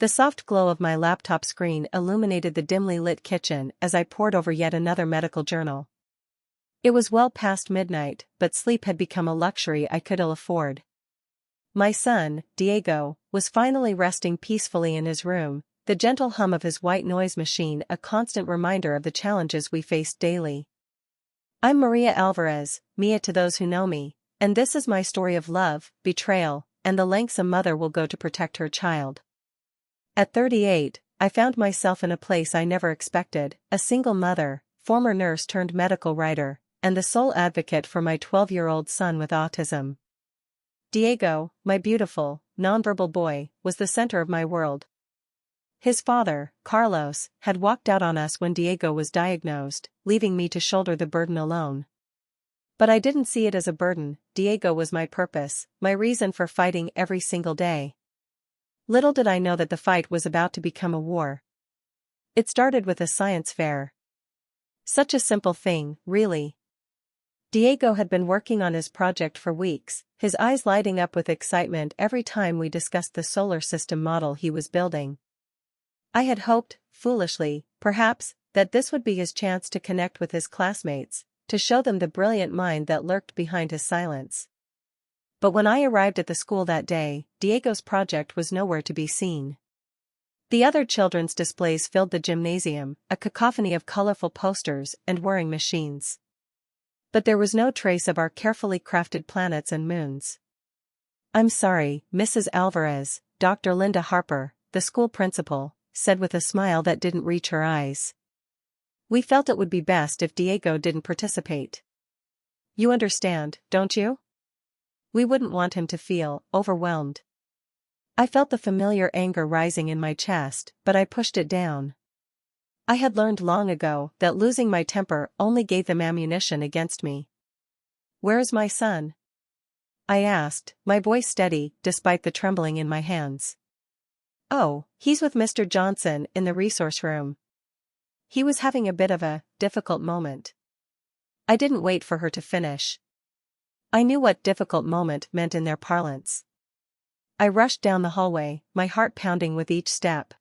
The soft glow of my laptop screen illuminated the dimly lit kitchen as I pored over yet another medical journal. It was well past midnight, but sleep had become a luxury I could ill afford. My son, Diego, was finally resting peacefully in his room, the gentle hum of his white noise machine a constant reminder of the challenges we faced daily. I'm Maria Alvarez, Mia to those who know me, and this is my story of love, betrayal, and the lengths a mother will go to protect her child. At 38, I found myself in a place I never expected, a single mother, former nurse turned medical writer, and the sole advocate for my 12-year-old son with autism. Diego, my beautiful, nonverbal boy, was the center of my world. His father, Carlos, had walked out on us when Diego was diagnosed, leaving me to shoulder the burden alone. But I didn't see it as a burden. Diego was my purpose, my reason for fighting every single day. Little did I know that the fight was about to become a war. It started with a science fair. Such a simple thing, really. Diego had been working on his project for weeks, his eyes lighting up with excitement every time we discussed the solar system model he was building. I had hoped, foolishly, perhaps, that this would be his chance to connect with his classmates, to show them the brilliant mind that lurked behind his silence. But when I arrived at the school that day, Diego's project was nowhere to be seen. The other children's displays filled the gymnasium, a cacophony of colorful posters and whirring machines. But there was no trace of our carefully crafted planets and moons. "I'm sorry, Mrs. Alvarez," Dr. Linda Harper, the school principal, said with a smile that didn't reach her eyes. "We felt it would be best if Diego didn't participate. You understand, don't you? We wouldn't want him to feel overwhelmed." I felt the familiar anger rising in my chest, but I pushed it down. I had learned long ago that losing my temper only gave them ammunition against me. "Where is my son?" I asked, my voice steady despite the trembling in my hands. "Oh, he's with Mr. Johnson in the resource room. He was having a bit of a difficult moment." I didn't wait for her to finish. I knew what difficult moment meant in their parlance. I rushed down the hallway, my heart pounding with each step.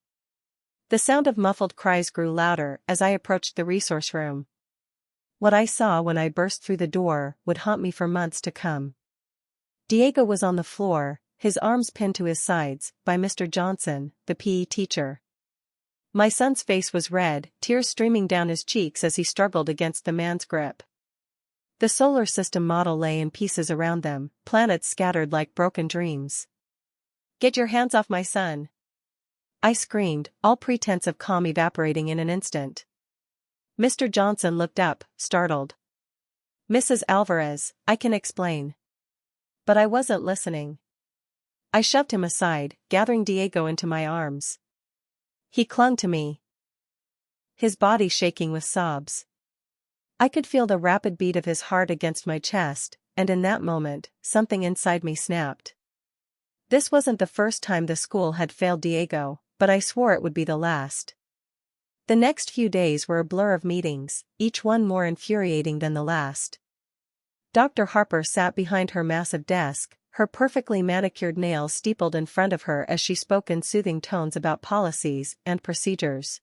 The sound of muffled cries grew louder as I approached the resource room. What I saw when I burst through the door would haunt me for months to come. Diego was on the floor, his arms pinned to his sides, by Mr. Johnson, the PE teacher. My son's face was red, tears streaming down his cheeks as he struggled against the man's grip. The solar system model lay in pieces around them, planets scattered like broken dreams. "Get your hands off my son!" I screamed, all pretense of calm evaporating in an instant. Mr. Johnson looked up, startled. "Mrs. Alvarez, I can explain." But I wasn't listening. I shoved him aside, gathering Diego into my arms. He clung to me, his body shaking with sobs. I could feel the rapid beat of his heart against my chest, and in that moment, something inside me snapped. This wasn't the first time the school had failed Diego, but I swore it would be the last. The next few days were a blur of meetings, each one more infuriating than the last. Dr. Harper sat behind her massive desk, her perfectly manicured nails steepled in front of her as she spoke in soothing tones about policies and procedures.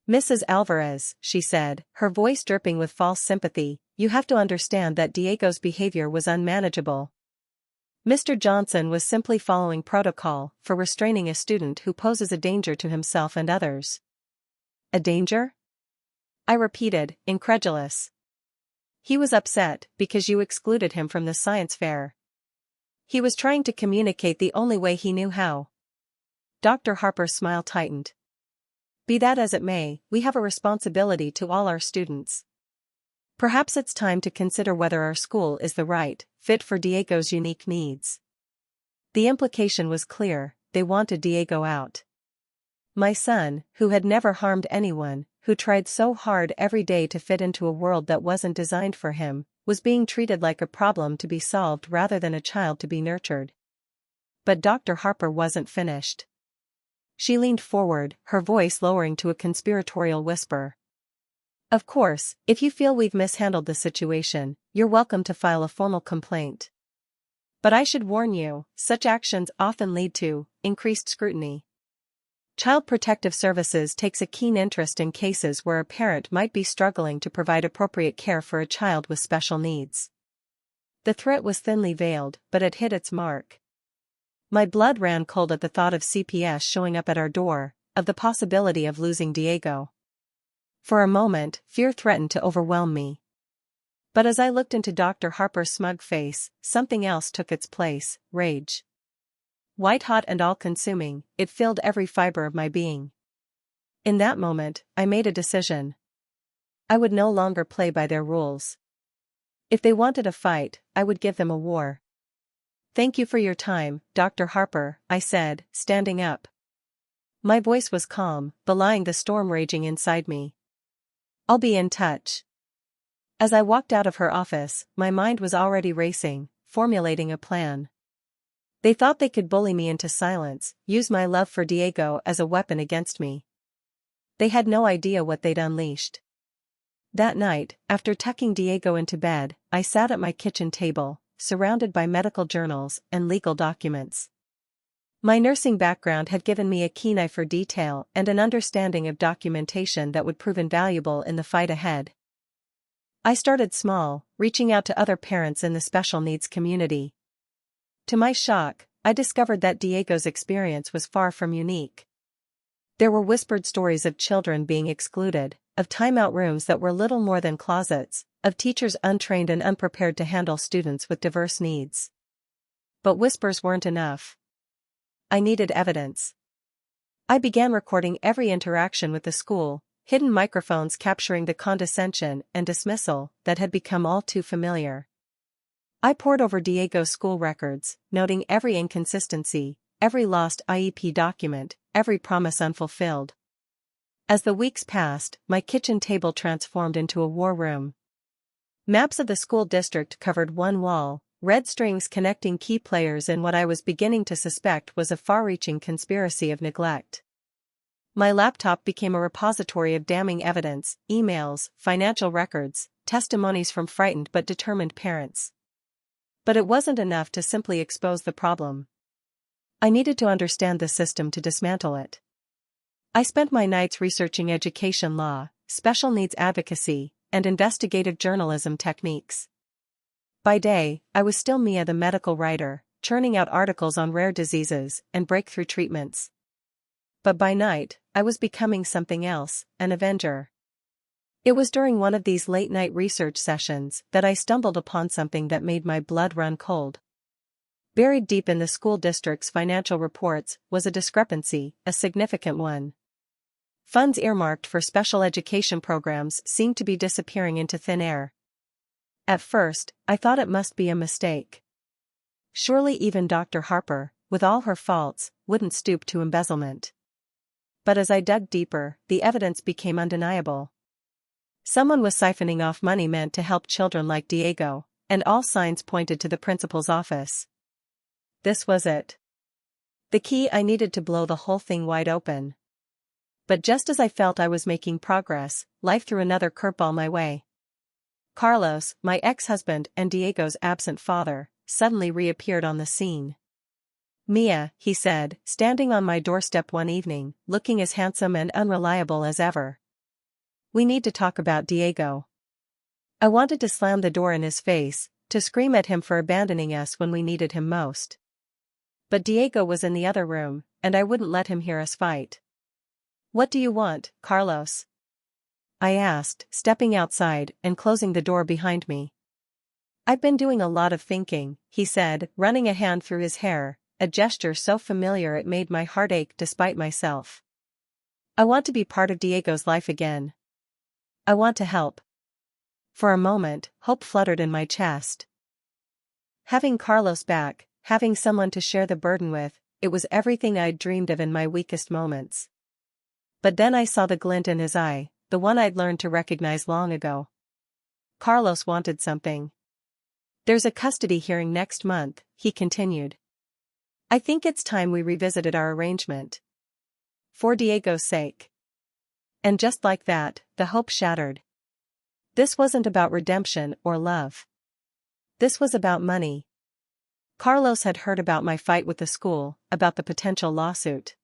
"Mrs. Alvarez," she said, her voice dripping with false sympathy, "you have to understand that Diego's behavior was unmanageable. Mr. Johnson was simply following protocol for restraining a student who poses a danger to himself and others." "A danger?" I repeated, incredulous. "He was upset because you excluded him from the science fair. He was trying to communicate the only way he knew how." Dr. Harper's smile tightened. "Be that as it may, we have a responsibility to all our students. Perhaps it's time to consider whether our school is the right fit for Diego's unique needs." The implication was clear, they wanted Diego out. My son, who had never harmed anyone, who tried so hard every day to fit into a world that wasn't designed for him, was being treated like a problem to be solved rather than a child to be nurtured. But Dr. Harper wasn't finished. She leaned forward, her voice lowering to a conspiratorial whisper. "Of course, if you feel we've mishandled the situation, you're welcome to file a formal complaint. But I should warn you, such actions often lead to increased scrutiny. Child Protective Services takes a keen interest in cases where a parent might be struggling to provide appropriate care for a child with special needs. The threat was thinly veiled, but it hit its mark. My blood ran cold at the thought of CPS showing up at our door, of the possibility of losing Diego. For a moment, fear threatened to overwhelm me. But as I looked into Dr. Harper's smug face, something else took its place: rage. White-hot and all-consuming, it filled every fiber of my being. In that moment, I made a decision. I would no longer play by their rules. If they wanted a fight, I would give them a war. "Thank you for your time, Dr. Harper," I said, standing up. My voice was calm, belying the storm raging inside me. "I'll be in touch." As I walked out of her office, my mind was already racing, formulating a plan. They thought they could bully me into silence, use my love for Diego as a weapon against me. They had no idea what they'd unleashed. That night, after tucking Diego into bed, I sat at my kitchen table, surrounded by medical journals and legal documents. My nursing background had given me a keen eye for detail and an understanding of documentation that would prove invaluable in the fight ahead. I started small, reaching out to other parents in the special needs community. To my shock, I discovered that Diego's experience was far from unique. There were whispered stories of children being excluded, of timeout rooms that were little more than closets, of teachers untrained and unprepared to handle students with diverse needs. But whispers weren't enough. I needed evidence. I began recording every interaction with the school, hidden microphones capturing the condescension and dismissal that had become all too familiar. I pored over Diego's school records, noting every inconsistency, every lost IEP document, every promise unfulfilled. As the weeks passed, my kitchen table transformed into a war room. Maps of the school district covered one wall, red strings connecting key players in what I was beginning to suspect was a far-reaching conspiracy of neglect. My laptop became a repository of damning evidence, emails, financial records, testimonies from frightened but determined parents. But it wasn't enough to simply expose the problem. I needed to understand the system to dismantle it. I spent my nights researching education law, special needs advocacy, and investigative journalism techniques. By day, I was still Mia the medical writer, churning out articles on rare diseases and breakthrough treatments. But by night, I was becoming something else, an avenger. It was during one of these late-night research sessions that I stumbled upon something that made my blood run cold. Buried deep in the school district's financial reports was a discrepancy, a significant one. Funds earmarked for special education programs seemed to be disappearing into thin air. At first, I thought it must be a mistake. Surely even Dr. Harper, with all her faults, wouldn't stoop to embezzlement. But as I dug deeper, the evidence became undeniable. Someone was siphoning off money meant to help children like Diego, and all signs pointed to the principal's office. This was it. The key I needed to blow the whole thing wide open. But just as I felt I was making progress, life threw another curveball my way. Carlos, my ex-husband and Diego's absent father, suddenly reappeared on the scene. "Mia," he said, standing on my doorstep one evening, looking as handsome and unreliable as ever. "We need to talk about Diego." I wanted to slam the door in his face, to scream at him for abandoning us when we needed him most. But Diego was in the other room, and I wouldn't let him hear us fight. "What do you want, Carlos?" I asked, stepping outside and closing the door behind me. "I've been doing a lot of thinking," he said, running a hand through his hair, a gesture so familiar it made my heart ache despite myself. "I want to be part of Diego's life again. I want to help." For a moment, hope fluttered in my chest. Having Carlos back, having someone to share the burden with, it was everything I'd dreamed of in my weakest moments. But then I saw the glint in his eye, the one I'd learned to recognize long ago. Carlos wanted something. "There's a custody hearing next month," he continued. "I think it's time we revisited our arrangement. For Diego's sake." And just like that, the hope shattered. This wasn't about redemption or love. This was about money. Carlos had heard about my fight with the school, about the potential lawsuit.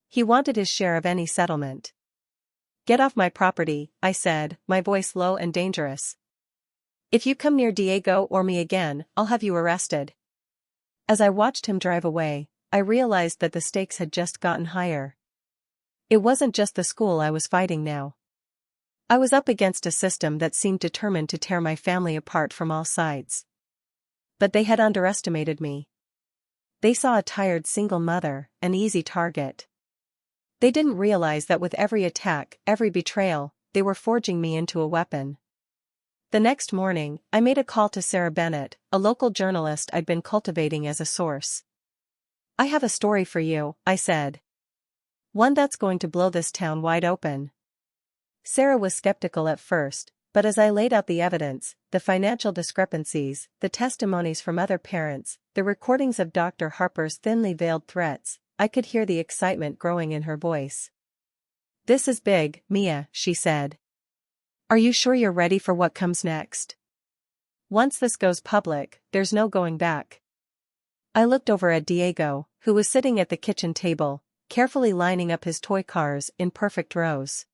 He wanted his share of any settlement. "Get off my property," I said, my voice low and dangerous. "If you come near Diego or me again, I'll have you arrested." As I watched him drive away, I realized that the stakes had just gotten higher. It wasn't just the school I was fighting now. I was up against a system that seemed determined to tear my family apart from all sides. But they had underestimated me. They saw a tired single mother, an easy target. They didn't realize that with every attack, every betrayal, they were forging me into a weapon. The next morning, I made a call to Sarah Bennett, a local journalist I'd been cultivating as a source. "I have a story for you," I said. "One that's going to blow this town wide open." Sarah was skeptical at first, but as I laid out the evidence, the financial discrepancies, the testimonies from other parents, the recordings of Dr. Harper's thinly veiled threats, I could hear the excitement growing in her voice. "This is big, Mia," she said. "Are you sure you're ready for what comes next? Once this goes public, there's no going back." I looked over at Diego, who was sitting at the kitchen table, carefully lining up his toy cars in perfect rows.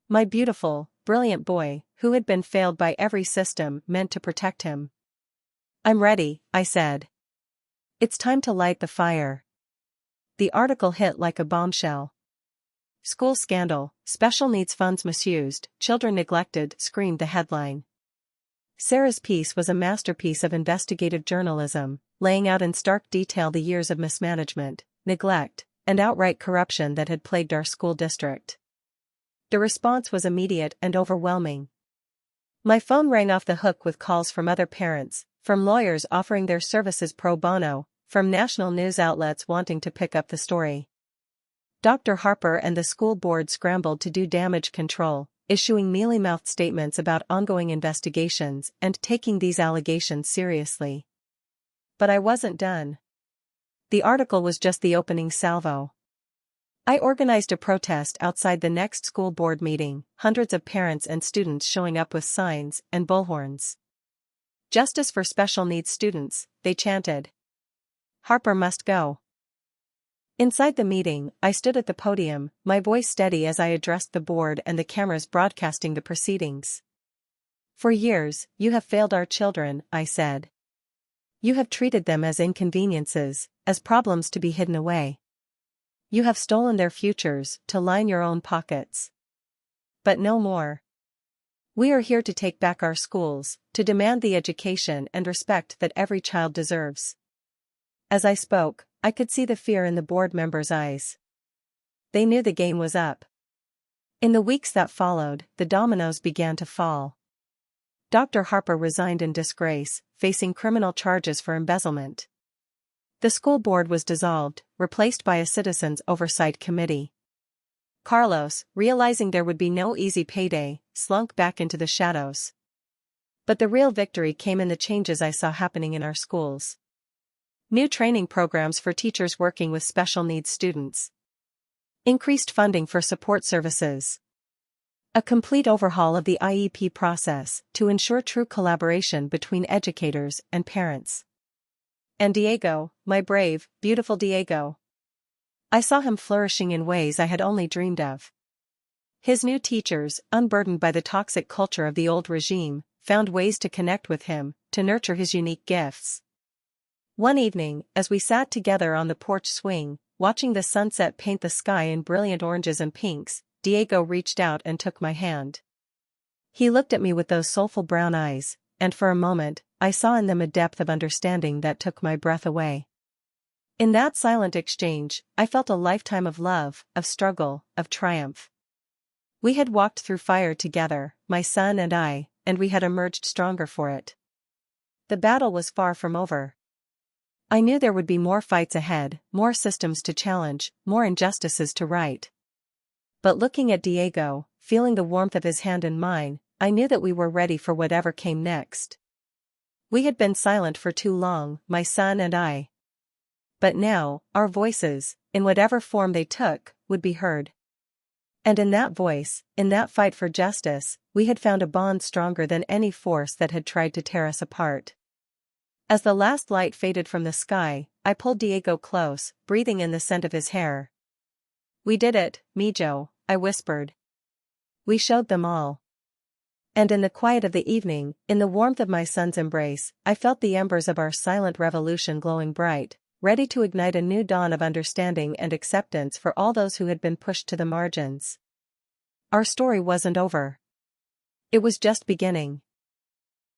My beautiful, brilliant boy, who had been failed by every system meant to protect him. "I'm ready," I said. "It's time to light the fire." The article hit like a bombshell. "School scandal, special needs funds misused, children neglected," screamed the headline. Sarah's piece was a masterpiece of investigative journalism, laying out in stark detail the years of mismanagement, neglect, and outright corruption that had plagued our school district. The response was immediate and overwhelming. My phone rang off the hook with calls from other parents, from lawyers offering their services pro bono, from national news outlets wanting to pick up the story. Dr. Harper and the school board scrambled to do damage control, issuing mealy-mouthed statements about ongoing investigations and taking these allegations seriously. But I wasn't done. The article was just the opening salvo. I organized a protest outside the next school board meeting, hundreds of parents and students showing up with signs and bullhorns. "Justice for special needs students," they chanted. "Harper must go." Inside the meeting, I stood at the podium, my voice steady as I addressed the board and the cameras broadcasting the proceedings. "For years, you have failed our children," I said. "You have treated them as inconveniences, as problems to be hidden away. You have stolen their futures to line your own pockets. But no more. We are here to take back our schools, to demand the education and respect that every child deserves." As I spoke, I could see the fear in the board members' eyes. They knew the game was up. In the weeks that followed, the dominoes began to fall. Dr. Harper resigned in disgrace, facing criminal charges for embezzlement. The school board was dissolved, replaced by a citizens' oversight committee. Carlos, realizing there would be no easy payday, slunk back into the shadows. But the real victory came in the changes I saw happening in our schools. New training programs for teachers working with special needs students. Increased funding for support services. A complete overhaul of the IEP process to ensure true collaboration between educators and parents. And Diego, my brave, beautiful Diego. I saw him flourishing in ways I had only dreamed of. His new teachers, unburdened by the toxic culture of the old regime, found ways to connect with him, to nurture his unique gifts. One evening, as we sat together on the porch swing, watching the sunset paint the sky in brilliant oranges and pinks, Diego reached out and took my hand. He looked at me with those soulful brown eyes, and for a moment, I saw in them a depth of understanding that took my breath away. In that silent exchange, I felt a lifetime of love, of struggle, of triumph. We had walked through fire together, my son and I, and we had emerged stronger for it. The battle was far from over. I knew there would be more fights ahead, more systems to challenge, more injustices to right. But looking at Diego, feeling the warmth of his hand in mine, I knew that we were ready for whatever came next. We had been silent for too long, my son and I. But now, our voices, in whatever form they took, would be heard. And in that voice, in that fight for justice, we had found a bond stronger than any force that had tried to tear us apart. As the last light faded from the sky, I pulled Diego close, breathing in the scent of his hair. We did it, Mijo, I whispered. We showed them all. And in the quiet of the evening, in the warmth of my son's embrace, I felt the embers of our silent revolution glowing bright, ready to ignite a new dawn of understanding and acceptance for all those who had been pushed to the margins. Our story wasn't over. It was just beginning.